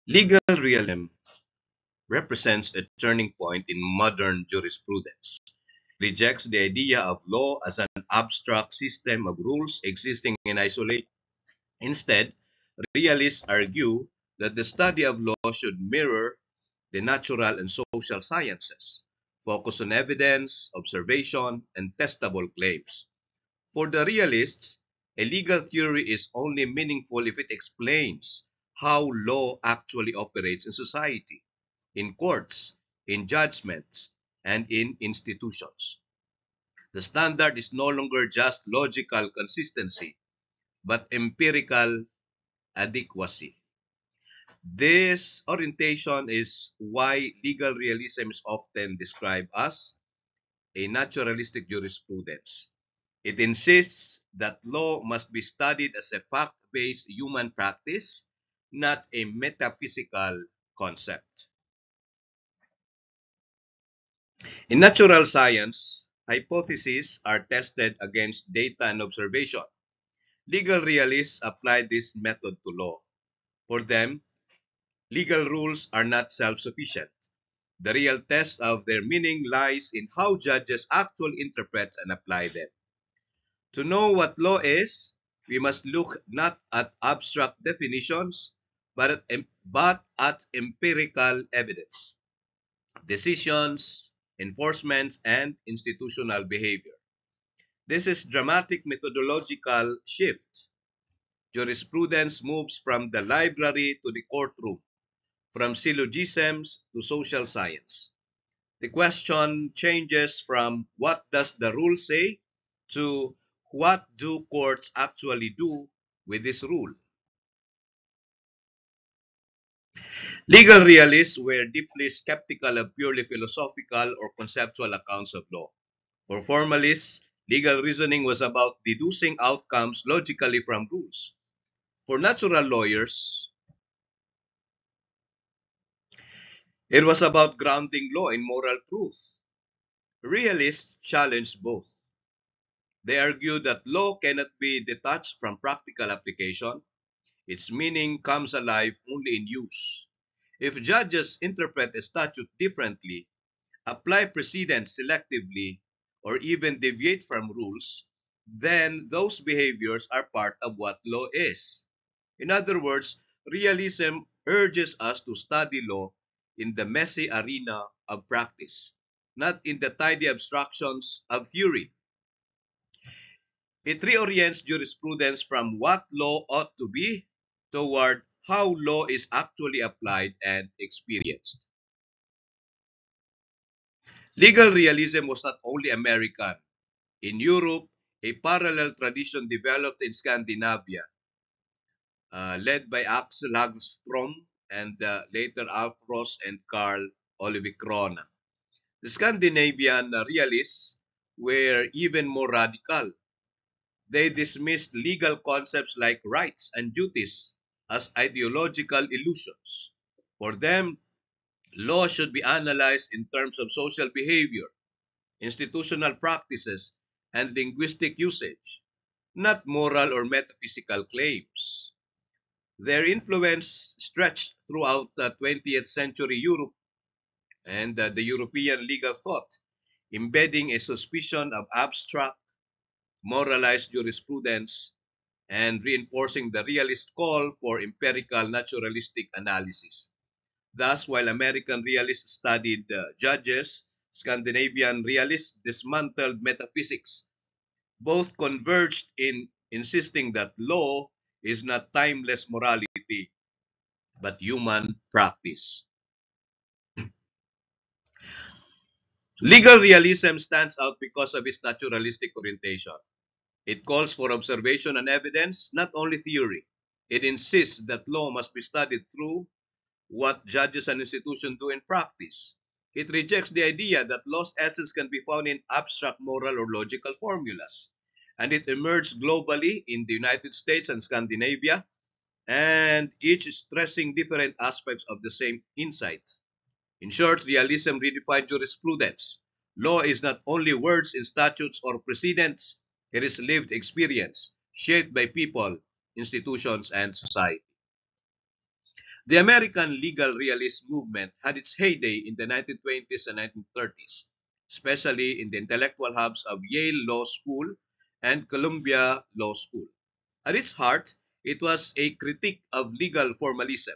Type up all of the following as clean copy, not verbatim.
Legal realism represents a turning point in modern jurisprudence. It rejects the idea of law as an abstract system of rules existing in isolation. Instead, realists argue that the study of law should mirror the natural and social sciences, focus on evidence, observation, and testable claims. For the realists, a legal theory is only meaningful if it explains how law actually operates in society, in courts, in judgments, and in institutions. The standard is no longer just logical consistency, but empirical adequacy. This orientation is why legal realism is often described as a naturalistic jurisprudence. It insists that law must be studied as a fact-based human practice, not a metaphysical concept. In natural science, hypotheses are tested against data and observation. Legal realists apply this method to law. For them, legal rules are not self-sufficient. The real test of their meaning lies in how judges actually interpret and apply them. To know what law is, we must look not at abstract definitions, but at empirical evidence, decisions, enforcement, and institutional behavior. This is dramatic methodological shift. Jurisprudence moves from the library to the courtroom, from syllogisms to social science. The question changes from what does the rule say to what do courts actually do with this rule. Legal realists were deeply skeptical of purely philosophical or conceptual accounts of law. For formalists, legal reasoning was about deducing outcomes logically from rules. For natural lawyers, it was about grounding law in moral truth. Realists challenged both. They argued that law cannot be detached from practical application. Its meaning comes alive only in use. If judges interpret a statute differently, apply precedents selectively, or even deviate from rules, then those behaviors are part of what law is. In other words, realism urges us to study law in the messy arena of practice, not in the tidy abstractions of theory. It reorients jurisprudence from what law ought to be toward how law is actually applied and experienced. Legal realism was not only American. In Europe, a parallel tradition developed in Scandinavia, led by Axel Hagström and later Alf Ross and Karl Olivicrona. The Scandinavian realists were even more radical. They dismissed legal concepts like rights and duties as ideological illusions. For them, law should be analyzed in terms of social behavior, institutional practices, and linguistic usage, not moral or metaphysical claims. Their influence stretched throughout the 20th century Europe and the European legal thought, embedding a suspicion of abstract, moralized jurisprudence and reinforcing the realist call for empirical naturalistic analysis. Thus, while American realists studied judges, Scandinavian realists dismantled metaphysics. Both converged in insisting that law is not timeless morality, but human practice. Legal realism stands out because of its naturalistic orientation. It calls for observation and evidence, not only theory. It insists that law must be studied through what judges and institutions do in practice. It rejects the idea that law's essence can be found in abstract moral or logical formulas. And it emerged globally in the United States and Scandinavia, and each stressing different aspects of the same insight. In short, realism redefined jurisprudence. Law is not only words in statutes or precedents, it is lived experience, shaped by people, institutions, and society. The American legal realist movement had its heyday in the 1920s and 1930s, especially in the intellectual hubs of Yale Law School and Columbia Law School. At its heart, it was a critique of legal formalism,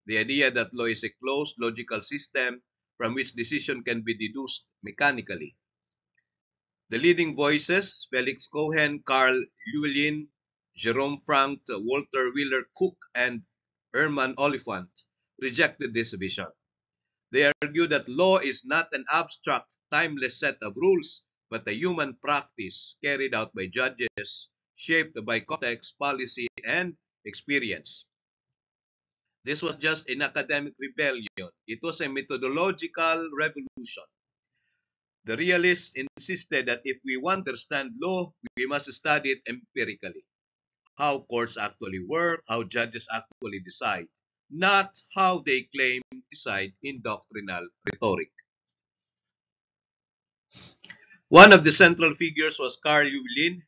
the idea that law is a closed logical system from which decision can be deduced mechanically. The leading voices, Felix Cohen, Carl Llewellyn, Jerome Frank, Walter Wheeler Cook, and Herman Oliphant, rejected this vision. They argue that law is not an abstract, timeless set of rules, but a human practice carried out by judges, shaped by context, policy, and experience. This was just an academic rebellion. It was a methodological revolution. The realists insisted that if we want to understand law, we must study it empirically. How courts actually work, how judges actually decide, not how they claim to decide in doctrinal rhetoric. One of the central figures was Carl Llewellyn.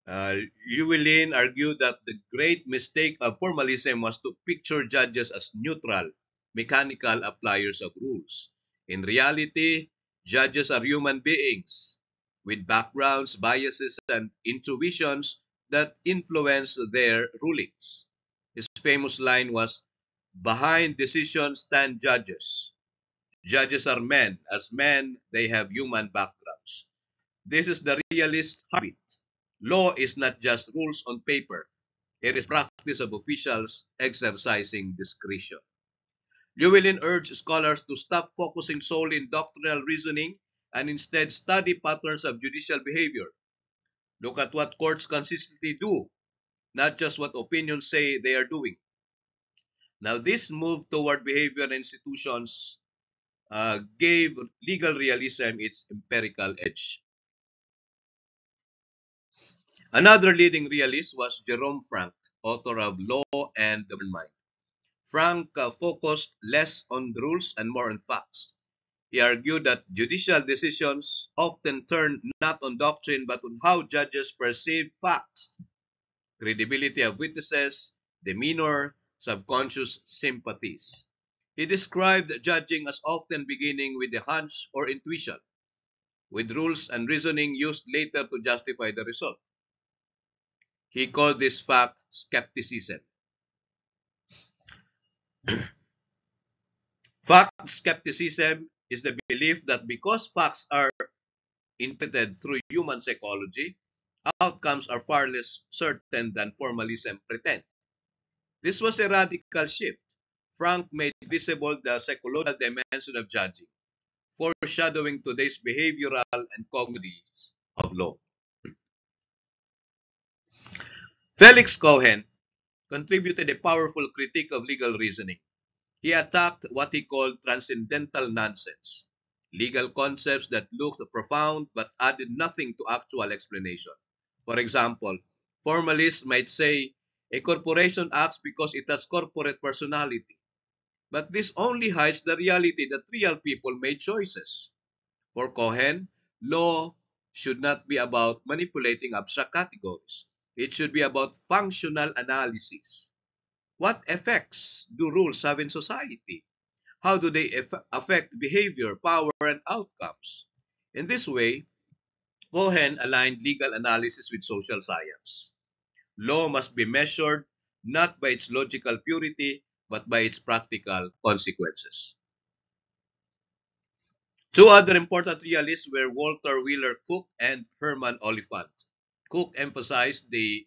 Llewellyn argued that the great mistake of formalism was to picture judges as neutral, mechanical appliers of rules. In reality, judges are human beings with backgrounds, biases, and intuitions that influence their rulings. His famous line was, "Behind decisions stand judges. Judges are men. As men, they have human backgrounds." This is the realist habit. Law is not just rules on paper. It is practice of officials exercising discretion. Llewellyn urged scholars to stop focusing solely on doctrinal reasoning and instead study patterns of judicial behavior. Look at what courts consistently do, not just what opinions say they are doing. Now, this move toward behavioral institutions gave legal realism its empirical edge. Another leading realist was Jerome Frank, author of Law and the Modern Mind. Frank focused less on rules and more on facts. He argued that judicial decisions often turn not on doctrine but on how judges perceive facts, credibility of witnesses, demeanor, subconscious sympathies. He described judging as often beginning with a hunch or intuition, with rules and reasoning used later to justify the result. He called this fact skepticism. Fact skepticism is the belief that because facts are interpreted through human psychology, outcomes are far less certain than formalism pretends. This was a radical shift. Frank made visible the psychological dimension of judging, foreshadowing today's behavioral and cognitive of law. Felix Cohen contributed a powerful critique of legal reasoning. He attacked what he called transcendental nonsense, legal concepts that looked profound but added nothing to actual explanation. For example, formalists might say a corporation acts because it has corporate personality, but this only hides the reality that real people made choices. For Cohen, law should not be about manipulating abstract categories. It should be about functional analysis. What effects do rules have in society? How do they affect behavior, power, and outcomes? In this way, Cohen aligned legal analysis with social science. Law must be measured not by its logical purity, but by its practical consequences. Two other important realists were Walter Wheeler Cook and Herman Oliphant. Cook emphasized the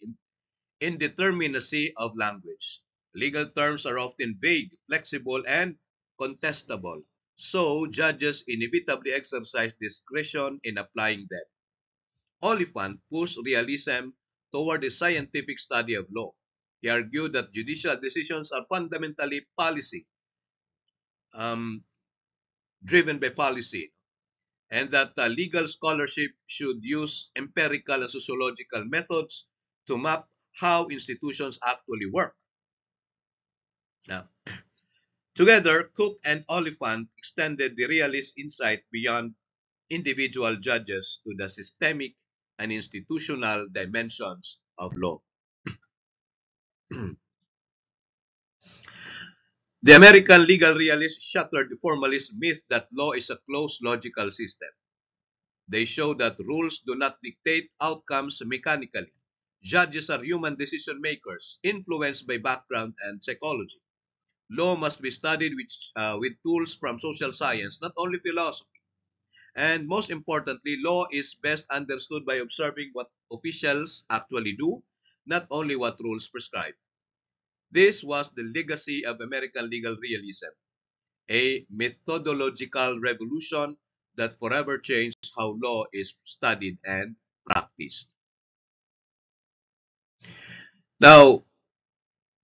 indeterminacy of language. Legal terms are often vague, flexible, and contestable, so judges inevitably exercise discretion in applying them. Oliphant pushed realism toward a scientific study of law. He argued that judicial decisions are fundamentally policy, um, driven by policy, and that legal scholarship should use empirical and sociological methods to map how institutions actually work. Now, together, Cook and Oliphant extended the realist insight beyond individual judges to the systemic and institutional dimensions of law. The American legal realists shattered the formalist myth that law is a closed logical system. They show that rules do not dictate outcomes mechanically. Judges are human decision makers, influenced by background and psychology. Law must be studied with tools from social science, not only philosophy. And most importantly, law is best understood by observing what officials actually do, not only what rules prescribe. This was the legacy of American legal realism, a methodological revolution that forever changed how law is studied and practiced. Now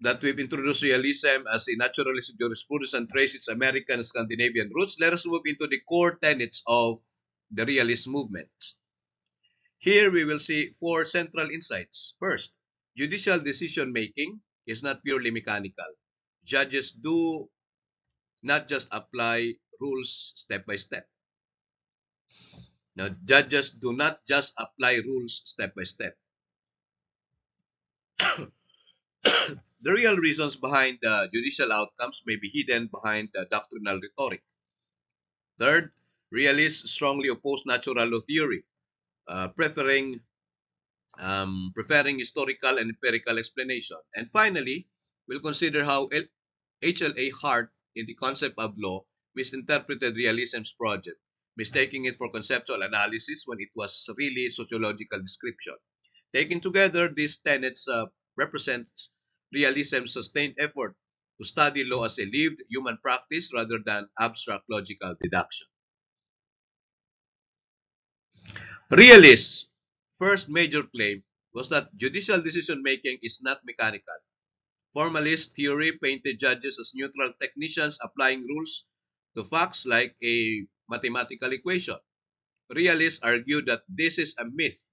that we've introduced realism as a naturalistic jurisprudence and traced its American and Scandinavian roots, let us move into the core tenets of the realist movement. Here we will see four central insights. First, judicial decision making is not purely mechanical. Judges do not just apply rules step by step. Now, judges do not just apply rules step by step. The real reasons behind the judicial outcomes may be hidden behind the doctrinal rhetoric. Third, realists strongly oppose natural law theory, preferring historical and empirical explanation. And finally, we'll consider how HLA Hart, in the concept of law, misinterpreted realism's project, mistaking it for conceptual analysis when it was really sociological description. Taken together, these tenets represent realism's sustained effort to study law as a lived human practice rather than abstract logical deduction. Realists' first major claim was that judicial decision making is not mechanical. Formalist theory painted judges as neutral technicians applying rules to facts like a mathematical equation. Realists argued that this is a myth.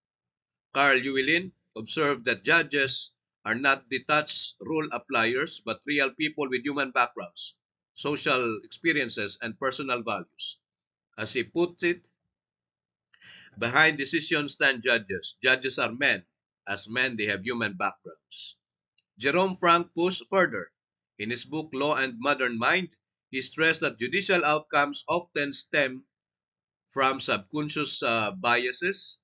Carl Llewellyn observed that judges are not detached rule appliers but real people with human backgrounds, social experiences, and personal values. As he put it, behind decisions stand judges. Judges are men. As men, they have human backgrounds. Jerome Frank pushed further. In his book Law and Modern Mind, he stressed that judicial outcomes often stem from subconscious biases,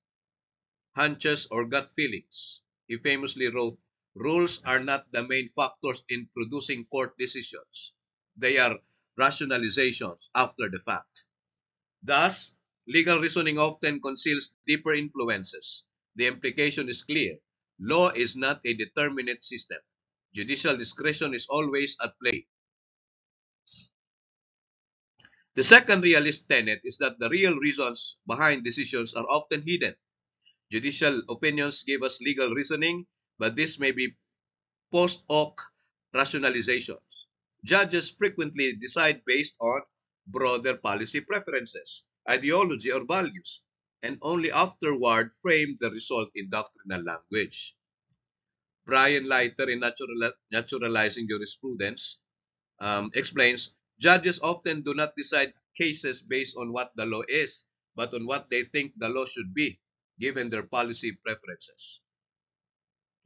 hunches, or gut feelings. He famously wrote, rules are not the main factors in producing court decisions. They are rationalizations after the fact. Thus, legal reasoning often conceals deeper influences. The implication is clear. Law is not a determinate system. Judicial discretion is always at play. The second realist tenet is that the real reasons behind decisions are often hidden. Judicial opinions give us legal reasoning, but this may be post hoc rationalizations. Judges frequently decide based on broader policy preferences, ideology, or values, and only afterward frame the result in doctrinal language. Brian Leiter, in Naturalizing Jurisprudence, explains judges often do not decide cases based on what the law is, but on what they think the law should be, given their policy preferences.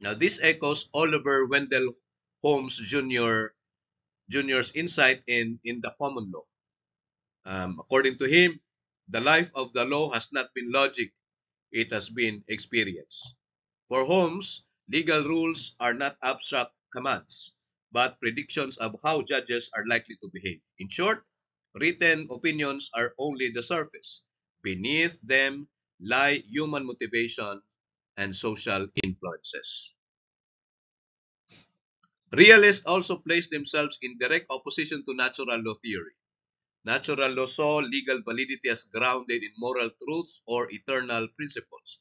Now, this echoes Oliver Wendell Holmes Jr.'s insight in the common law. According to him, the life of the law has not been logic, it has been experience. For Holmes, legal rules are not abstract commands, but predictions of how judges are likely to behave. In short, written opinions are only the surface. Beneath them lie human motivation and social influences. Realists also place themselves in direct opposition to natural law theory. Natural law saw legal validity as grounded in moral truths or eternal principles.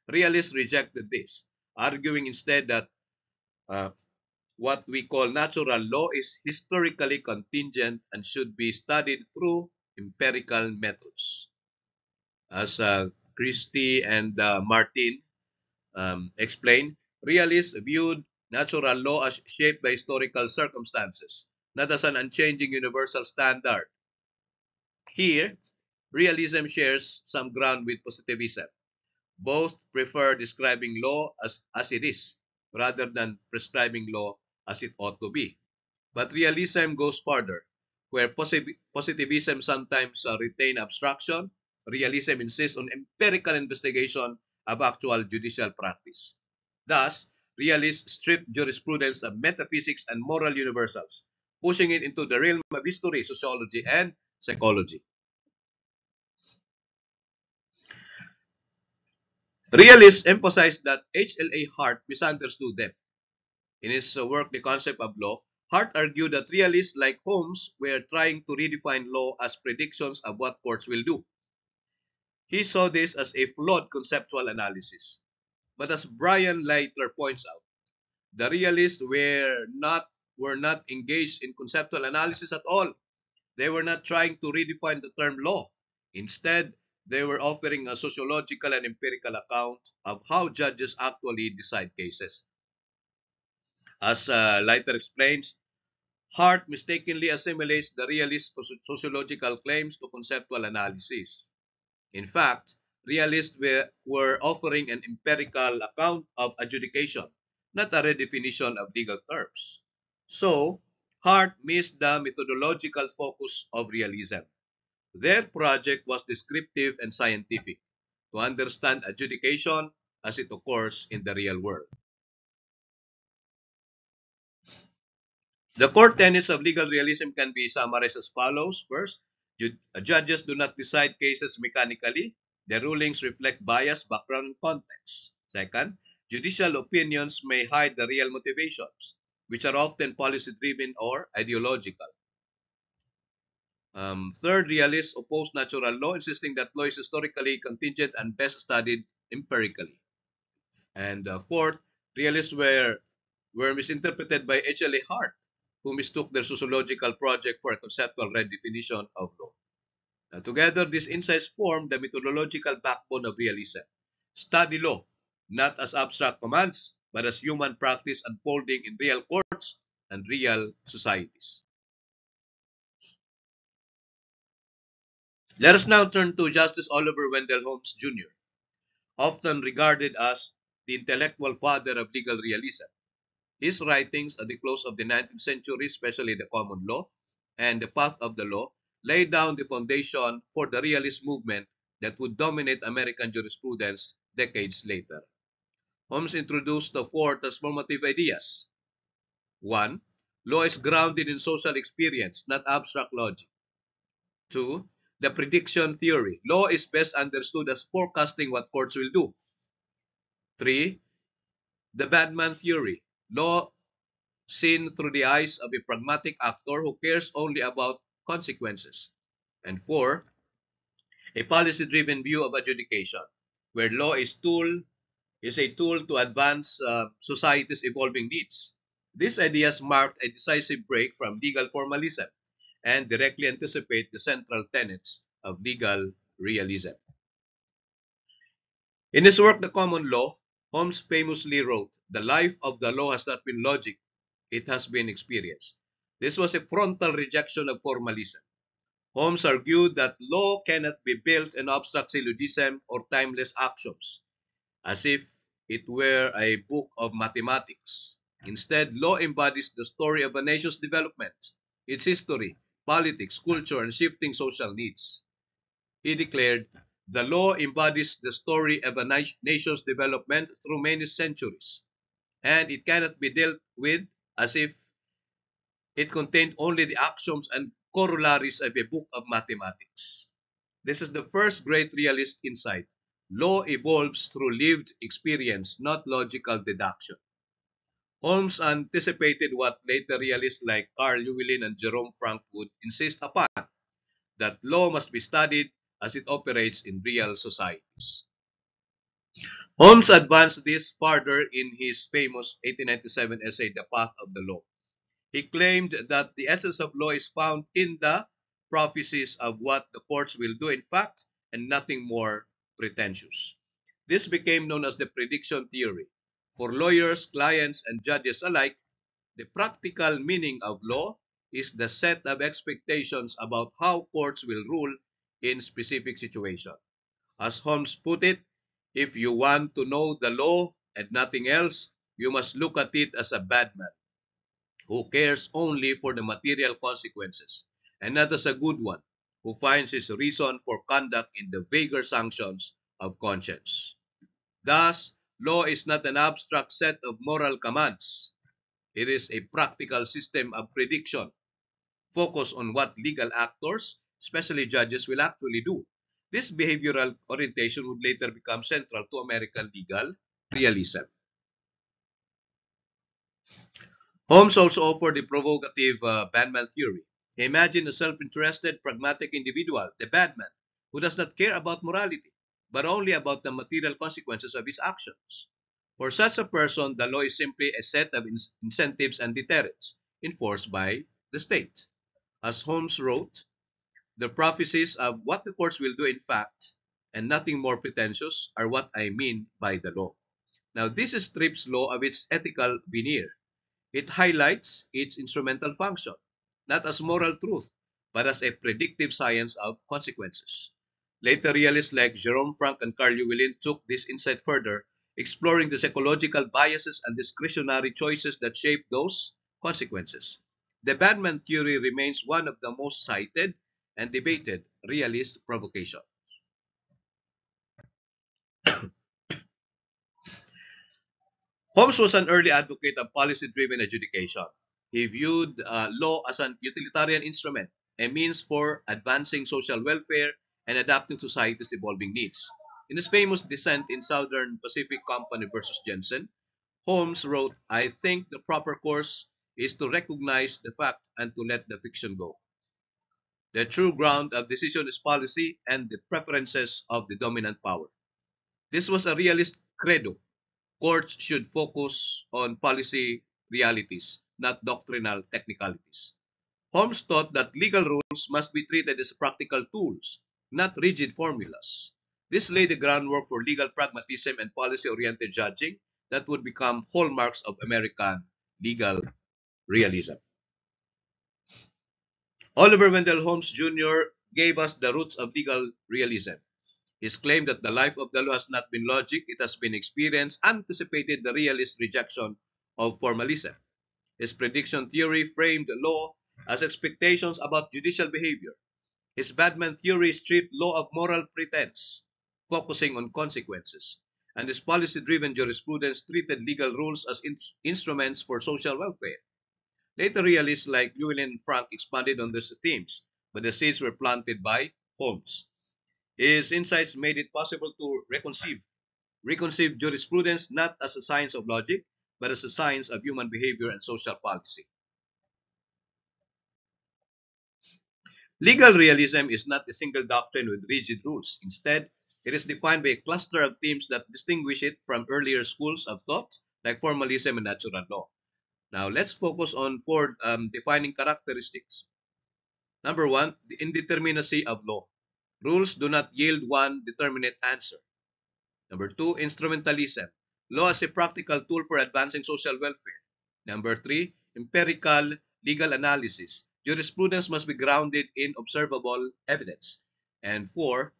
Realists rejected this, arguing instead that uh, what we call natural law is historically contingent and should be studied through empirical methods. As Christie and Martin explain, realists viewed natural law as shaped by historical circumstances, not as an unchanging universal standard. Here, realism shares some ground with positivism. Both prefer describing law as it is, rather than prescribing law as it ought to be. But realism goes further. Where positivism sometimes retain abstraction, realism insists on empirical investigation of actual judicial practice. Thus, realists strip jurisprudence of metaphysics and moral universals, pushing it into the realm of history, sociology, and psychology. Realists emphasize that H.L.A. Hart misunderstood them. In his work, The Concept of Law, Hart argued that realists like Holmes were trying to redefine law as predictions of what courts will do. He saw this as a flawed conceptual analysis. But as Brian Leitler points out, the realists were not engaged in conceptual analysis at all. They were not trying to redefine the term law. Instead, they were offering a sociological and empirical account of how judges actually decide cases. As Leiter explains, Hart mistakenly assimilates the realist sociological claims to conceptual analysis. In fact, realists were offering an empirical account of adjudication, not a redefinition of legal terms. So, Hart missed the methodological focus of realism. Their project was descriptive and scientific, to understand adjudication as it occurs in the real world. The core tenets of legal realism can be summarized as follows. First, judges do not decide cases mechanically. Their rulings reflect bias, background, and context. Second, judicial opinions may hide the real motivations, which are often policy-driven or ideological. Third, realists oppose natural law, insisting that law is historically contingent and best studied empirically. And fourth, realists were misinterpreted by H.L.A. Hart, who mistook their sociological project for a conceptual redefinition of law. Together, these insights form the methodological backbone of realism. Study law, not as abstract commands, but as human practice unfolding in real courts and real societies. Let us now turn to Justice Oliver Wendell Holmes Jr., often regarded as the intellectual father of legal realism. His writings at the close of the 19th century, especially the common law and the path of the law, laid down the foundation for the realist movement that would dominate American jurisprudence decades later. Holmes introduced the four transformative ideas. 1. Law is grounded in social experience, not abstract logic. 2. The prediction theory. Law is best understood as forecasting what courts will do. 3. The badman theory. Law seen through the eyes of a pragmatic actor who cares only about consequences. And 4, a policy-driven view of adjudication, where law is a tool to advance society's evolving needs. These ideas marked a decisive break from legal formalism and directly anticipate the central tenets of legal realism. In his work, The Common Law, Holmes famously wrote, "The life of the law has not been logic, it has been experience." This was a frontal rejection of formalism. Holmes argued that law cannot be built on abstract syllogism or timeless axioms, as if it were a book of mathematics. Instead, law embodies the story of a nation's development, its history, politics, culture, and shifting social needs. He declared, "The law embodies the story of a nation's development through many centuries, and it cannot be dealt with as if it contained only the axioms and corollaries of a book of mathematics." This is the first great realist insight. Law evolves through lived experience, not logical deduction. Holmes anticipated what later realists like Carl Llewellyn and Jerome Frank would insist upon, that law must be studied as it operates in real societies. Holmes advanced this further in his famous 1897 essay, The Path of the Law. He claimed that the essence of law is found in the prophecies of what the courts will do in fact and nothing more pretentious. This became known as the prediction theory. For lawyers, clients, and judges alike, the practical meaning of law is the set of expectations about how courts will rule in specific situations. As Holmes put it, if you want to know the law and nothing else, you must look at it as a bad man who cares only for the material consequences, and not as a good one, who finds his reason for conduct in the vaguer sanctions of conscience. Thus, law is not an abstract set of moral commands. It is a practical system of prediction, focused on what legal actors, especially judges, will actually do. This behavioral orientation would later become central to American legal realism. Holmes also offered the provocative Batman theory. He imagined a self-interested, pragmatic individual, the Batman, who does not care about morality, but only about the material consequences of his actions. For such a person, the law is simply a set of incentives and deterrents enforced by the state. As Holmes wrote, the prophecies of what the courts will do in fact, and nothing more pretentious, are what I mean by the law. Now, this strips law of its ethical veneer. It highlights its instrumental function, not as moral truth, but as a predictive science of consequences. Later realists like Jerome Frank and Carl Llewellyn took this insight further, exploring the psychological biases and discretionary choices that shape those consequences. The Batman theory remains one of the most cited and debated realist provocations. Holmes was an early advocate of policy-driven adjudication. He viewed law as an utilitarian instrument, a means for advancing social welfare and adapting to society's evolving needs. In his famous dissent in Southern Pacific Company versus Jensen, Holmes wrote, I think the proper course is to recognize the fact and to let the fiction go. The true ground of decision is policy and the preferences of the dominant power. This was a realist credo. Courts should focus on policy realities, not doctrinal technicalities. Holmes taught that legal rules must be treated as practical tools, not rigid formulas. This laid the groundwork for legal pragmatism and policy-oriented judging that would become hallmarks of American legal realism. Oliver Wendell Holmes Jr. gave us the roots of legal realism. His claim that the life of the law has not been logic, it has been experience, anticipated the realist rejection of formalism. His prediction theory framed law as expectations about judicial behavior. His Batman theory stripped law of moral pretense, focusing on consequences. And his policy-driven jurisprudence treated legal rules as instruments for social welfare. Later realists like Llewellyn and Frank expanded on these themes, but the seeds were planted by Holmes. His insights made it possible to reconceive jurisprudence not as a science of logic, but as a science of human behavior and social policy. Legal realism is not a single doctrine with rigid rules. Instead, it is defined by a cluster of themes that distinguish it from earlier schools of thought like formalism and natural law. Now, let's focus on four defining characteristics. Number one, the indeterminacy of law. Rules do not yield one determinate answer. Number two, instrumentalism. Law as a practical tool for advancing social welfare. Number three, empirical legal analysis. Jurisprudence must be grounded in observable evidence. And four,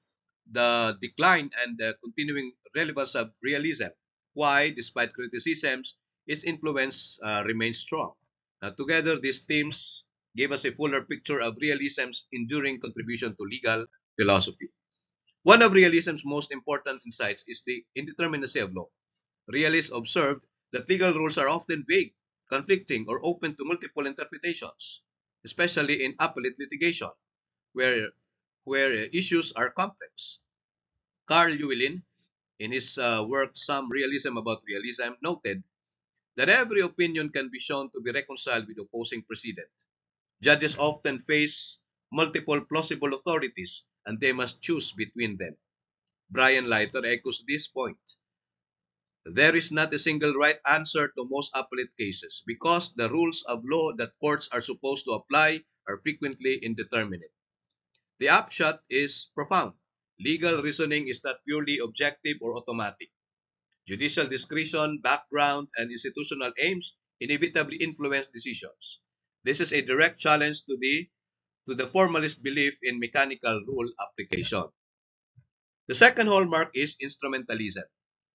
the decline and the continuing relevance of realism. Why, despite criticisms, its influence remains strong. Together, these themes gave us a fuller picture of realism's enduring contribution to legal philosophy. One of realism's most important insights is the indeterminacy of law. Realists observed that legal rules are often vague, conflicting, or open to multiple interpretations, especially in appellate litigation, where, where issues are complex. Carl Llewellyn, in his work Some Realism About Realism, noted that every opinion can be shown to be reconciled with opposing precedent. Judges often face multiple plausible authorities, and they must choose between them. Brian Leiter echoes this point. There is not a single right answer to most appellate cases because the rules of law that courts are supposed to apply are frequently indeterminate. The upshot is profound. Legal reasoning is not purely objective or automatic. Judicial discretion, background, and institutional aims inevitably influence decisions. This is a direct challenge to the formalist belief in mechanical rule application. The second hallmark is instrumentalism.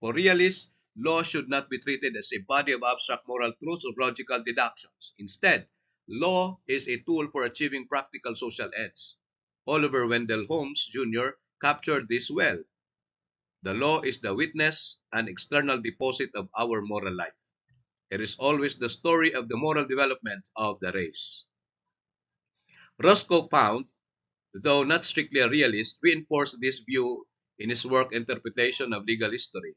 For realists, law should not be treated as a body of abstract moral truths or logical deductions. Instead, law is a tool for achieving practical social ends. Oliver Wendell Holmes Jr. captured this well. The law is the witness and external deposit of our moral life. It is always the story of the moral development of the race. Roscoe Pound, though not strictly a realist, reinforced this view in his work Interpretation of Legal History,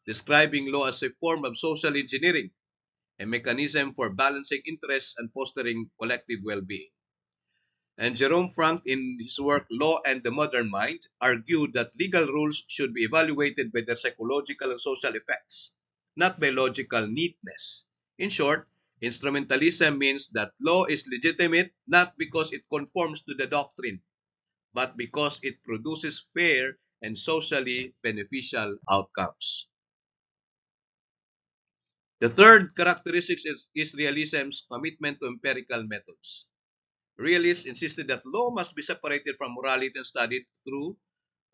describing law as a form of social engineering, a mechanism for balancing interests and fostering collective well-being. And Jerome Frank, in his work Law and the Modern Mind, argued that legal rules should be evaluated by their psychological and social effects, not by logical neatness. In short, instrumentalism means that law is legitimate not because it conforms to the doctrine, but because it produces fair and socially beneficial outcomes. The third characteristic is realism's commitment to empirical methods. Realists insisted that law must be separated from morality and studied through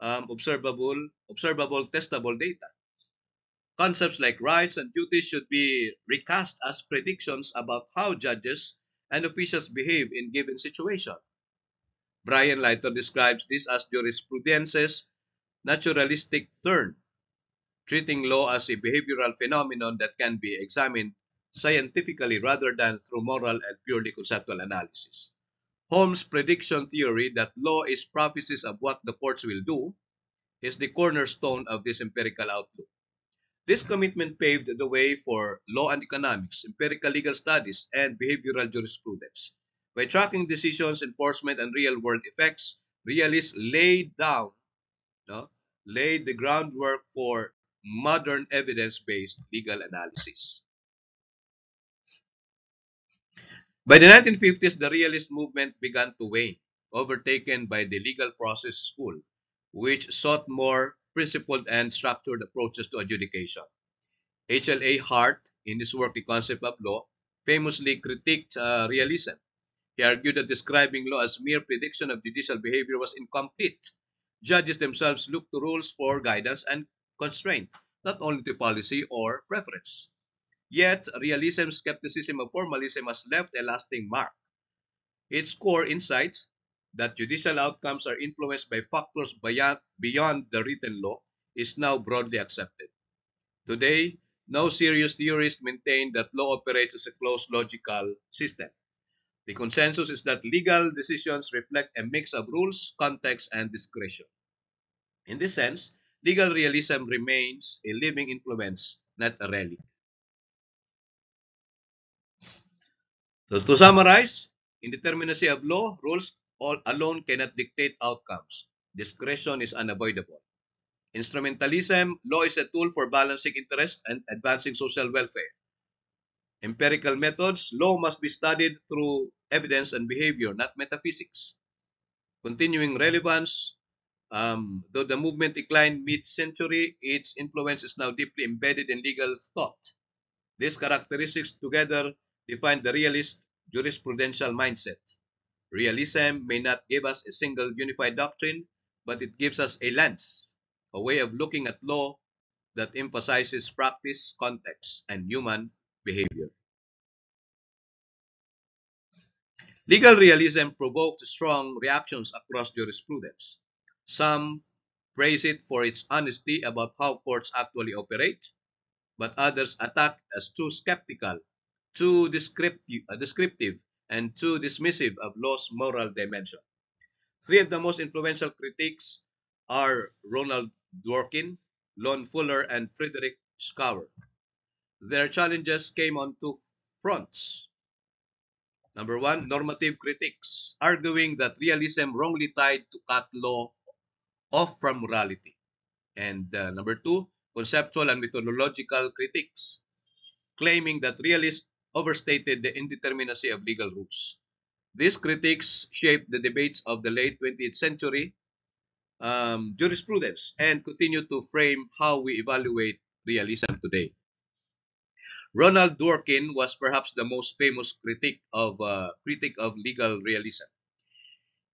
observable, testable data. Concepts like rights and duties should be recast as predictions about how judges and officials behave in given situation. Brian Leiter describes this as jurisprudence's naturalistic turn, treating law as a behavioral phenomenon that can be examined scientifically rather than through moral and purely conceptual analysis. Holmes' prediction theory that law is prophecies of what the courts will do is the cornerstone of this empirical outlook. This commitment paved the way for law and economics, empirical legal studies, and behavioral jurisprudence. By tracking decisions, enforcement, and real-world effects, realists no, laid the groundwork for modern evidence-based legal analysis. By the 1950s, the realist movement began to wane, overtaken by the legal process school, which sought more principled and structured approaches to adjudication. H.L.A. Hart, in his work The Concept of Law, famously critiqued realism. He argued that describing law as mere prediction of judicial behavior was incomplete. Judges themselves looked to rules for guidance and constraint, not only to policy or preference. Yet, realism's skepticism of formalism has left a lasting mark. Its core insights that judicial outcomes are influenced by factors beyond the written law is now broadly accepted. Today, no serious theorists maintain that law operates as a closed logical system. The consensus is that legal decisions reflect a mix of rules, context, and discretion. In this sense, legal realism remains a living influence, not a relic. So to summarize, indeterminacy of law, rules all alone cannot dictate outcomes. Discretion is unavoidable. Instrumentalism, law is a tool for balancing interests and advancing social welfare. Empirical methods, law must be studied through evidence and behavior, not metaphysics. Continuing relevance, though the movement declined mid-century, its influence is now deeply embedded in legal thought. These characteristics together define the realist jurisprudential mindset. Realism may not give us a single unified doctrine, but it gives us a lens, a way of looking at law that emphasizes practice, context, and human behavior. Legal realism provoked strong reactions across jurisprudence. Some praise it for its honesty about how courts actually operate, but others attack it as too skeptical, too descriptive, and too dismissive of law's moral dimension. Three of the most influential critics are Ronald Dworkin, Lon Fuller, and Frederick Schauer. Their challenges came on two fronts. Number one, normative critics, arguing that realism wrongly tried to cut law off from morality. And number two, conceptual and methodological critics, claiming that realists overstated the indeterminacy of legal rules. These critics shaped the debates of the late 20th century jurisprudence and continue to frame how we evaluate realism today. Ronald Dworkin was perhaps the most famous critic of legal realism.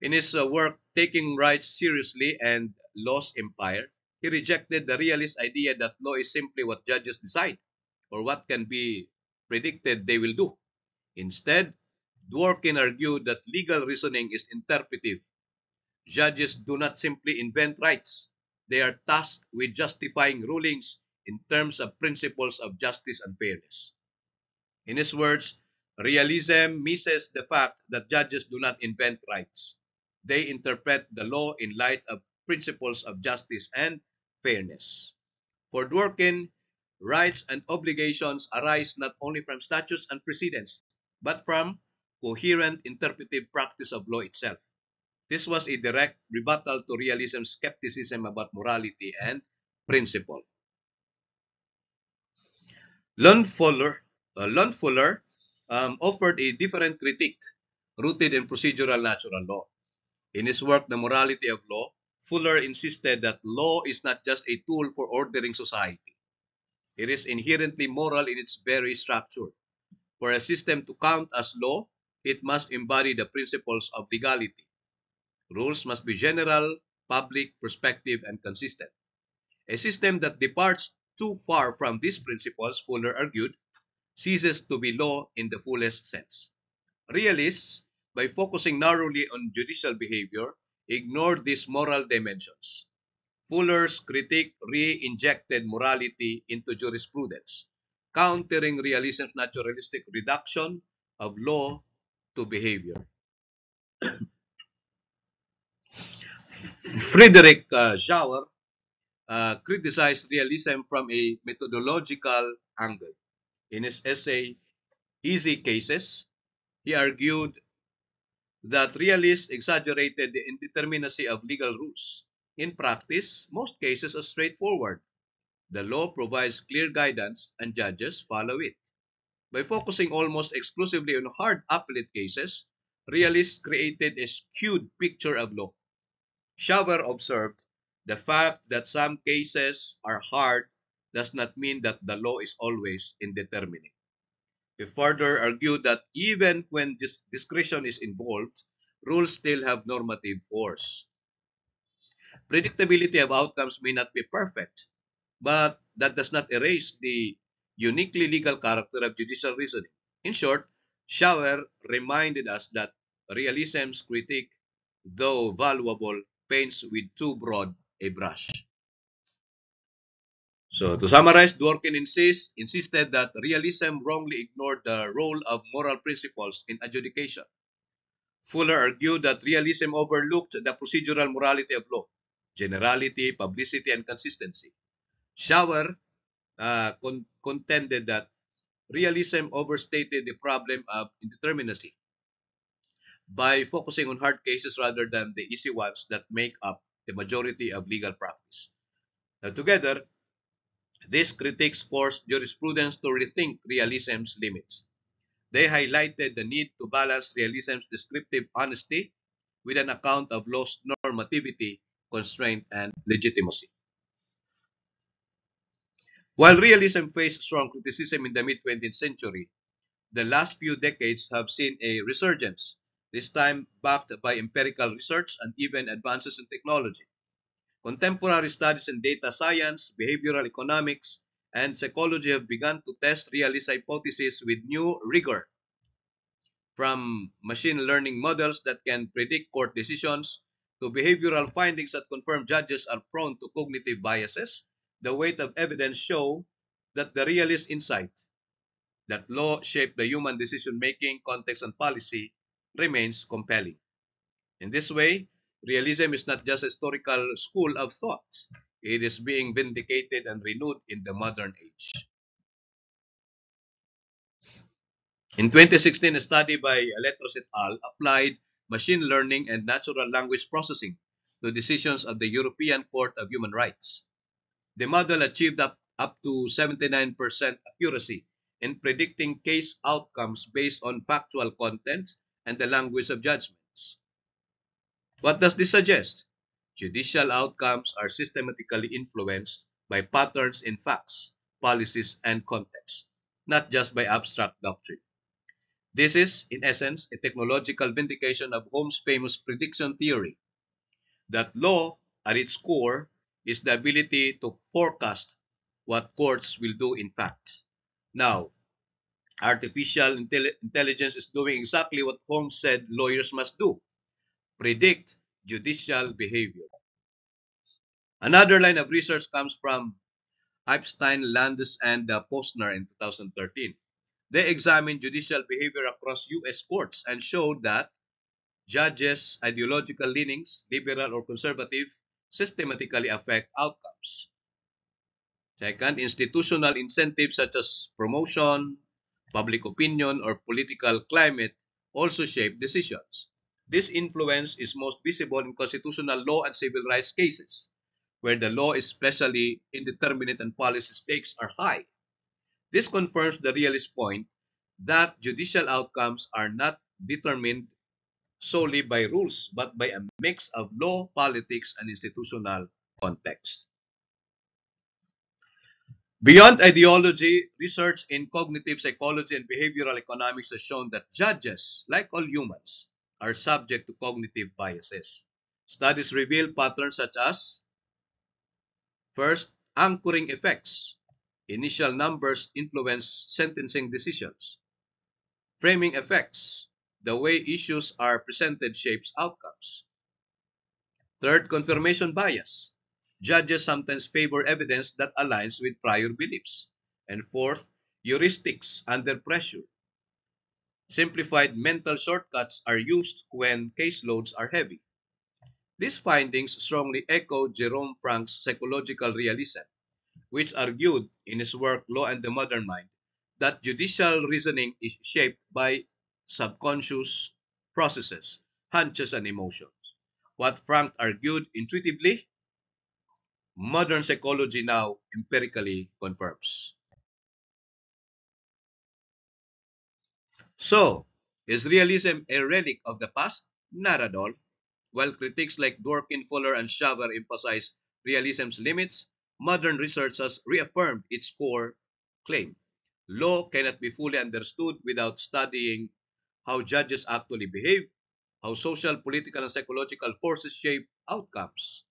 In his work Taking Rights Seriously and Law's Empire, He rejected the realist idea that law is simply what judges decide or what can be predicted they will do. Instead, Dworkin argued that legal reasoning is interpretive. Judges do not simply invent rights. They are tasked with justifying rulings in terms of principles of justice and fairness. In his words, realism misses the fact that judges do not invent rights. They interpret the law in light of principles of justice and fairness. For Dworkin, rights and obligations arise not only from statutes and precedents, but from coherent interpretive practice of law itself. This was a direct rebuttal to realism's skepticism about morality and principle. Lon Fuller, Lon Fuller offered a different critique rooted in procedural natural law. In his work, The Morality of Law, Fuller insisted that law is not just a tool for ordering society. It is inherently moral in its very structure. For a system to count as law, it must embody the principles of legality. Rules must be general, public, prospective, and consistent. A system that departs too far from these principles, Fuller argued, ceases to be law in the fullest sense. Realists, by focusing narrowly on judicial behavior, ignored these moral dimensions. Fuller's critique re-injected morality into jurisprudence, countering realism's naturalistic reduction of law to behavior. Friedrich Schauer criticized realism from a methodological angle. In his essay, Easy Cases, he argued that realists exaggerated the indeterminacy of legal rules. In practice, most cases are straightforward. The law provides clear guidance and judges follow it. By focusing almost exclusively on hard appellate cases, realists created a skewed picture of law. Schauer observed, the fact that some cases are hard does not mean that the law is always indeterminate. He further argued that even when discretion is involved, rules still have normative force. Predictability of outcomes may not be perfect, but that does not erase the uniquely legal character of judicial reasoning. In short, Schauer reminded us that realism's critique, though valuable, paints with too broad a brush. So, to summarize, Dworkin insisted that realism wrongly ignored the role of moral principles in adjudication. Fuller argued that realism overlooked the procedural morality of law, generality, publicity, and consistency. Schauer contended that realism overstated the problem of indeterminacy by focusing on hard cases rather than the easy ones that make up the majority of legal practice. Now, together, these critiques forced jurisprudence to rethink realism's limits. They highlighted the need to balance realism's descriptive honesty with an account of law's normativity, constraint, and legitimacy. While realism faced strong criticism in the mid-20th century, the last few decades have seen a resurgence, this time backed by empirical research and even advances in technology. Contemporary studies in data science, behavioral economics, and psychology have begun to test realist hypotheses with new rigor. From machine learning models that can predict court decisions to behavioral findings that confirm judges are prone to cognitive biases, the weight of evidence show that the realist insight that law shaped the human decision-making, context, and policy remains compelling. In this way, realism is not just a historical school of thought. It is being vindicated and renewed in the modern age. In 2016, a study by Letros et al. Applied machine learning and natural language processing to decisions of the European Court of Human Rights. The model achieved up to 79% accuracy in predicting case outcomes based on factual contents and the language of judgments. What does this suggest? Judicial outcomes are systematically influenced by patterns in facts, policies, and context, not just by abstract doctrine. This is, in essence, a technological vindication of Holmes' famous prediction theory, that law, at its core, is the ability to forecast what courts will do in fact. Now, artificial intelligence is doing exactly what Holmes said lawyers must do: predict judicial behavior. Another line of research comes from Epstein, Landis, and Posner in 2013. They examined judicial behavior across U.S. courts and showed that judges' ideological leanings, liberal or conservative, systematically affect outcomes. Second, institutional incentives such as promotion, public opinion, or political climate also shape decisions. This influence is most visible in constitutional law and civil rights cases, where the law is especially indeterminate and policy stakes are high. This confirms the realist point that judicial outcomes are not determined solely by rules, but by a mix of law, politics, and institutional context. Beyond ideology, research in cognitive psychology and behavioral economics has shown that judges, like all humans, are subject to cognitive biases. Studies reveal patterns such as: first, anchoring effects. Initial numbers influence sentencing decisions. Framing effects. The way issues are presented shapes outcomes. Third, confirmation bias. Judges sometimes favor evidence that aligns with prior beliefs. And fourth, heuristics under pressure. Simplified mental shortcuts are used when caseloads are heavy. These findings strongly echo Jerome Frank's psychological realism, which argued in his work Law and the Modern Mind that judicial reasoning is shaped by subconscious processes, hunches, and emotions. What Frank argued intuitively, modern psychology now empirically confirms. So, is realism a relic of the past? Not at all. While critics like Dworkin, Fuller, and Shaver emphasize realism's limits, modern research has reaffirmed its core claim. Law cannot be fully understood without studying how judges actually behave, how social, political, and psychological forces shape outcomes.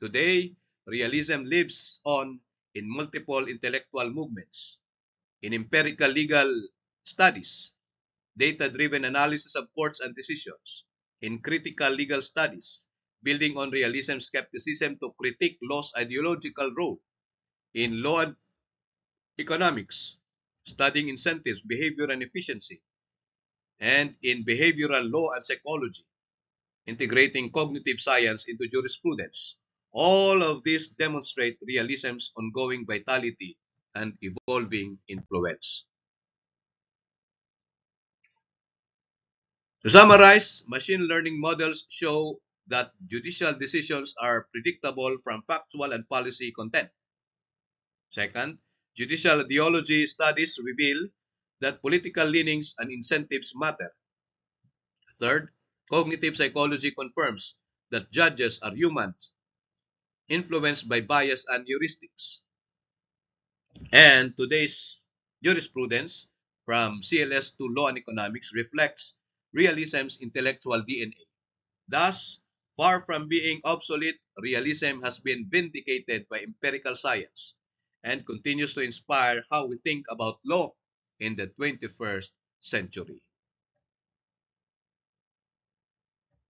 Today, realism lives on in multiple intellectual movements, in empirical legal studies, data-driven analysis of courts and decisions, in critical legal studies, building on realism skepticism to critique law's ideological role, in law and economics, studying incentives, behavior, and efficiency, and in behavioral law and psychology, integrating cognitive science into jurisprudence. All of these demonstrate realism's ongoing vitality and evolving influence. To summarize, machine learning models show that judicial decisions are predictable from factual and policy content. Second, judicial ideology studies reveal that political leanings and incentives matter. Third, cognitive psychology confirms that judges are humans, influenced by bias and heuristics. And today's jurisprudence, from CLS to law and economics, reflects realism's intellectual DNA. Thus, far from being obsolete, realism has been vindicated by empirical science and continues to inspire how we think about law in the 21st century.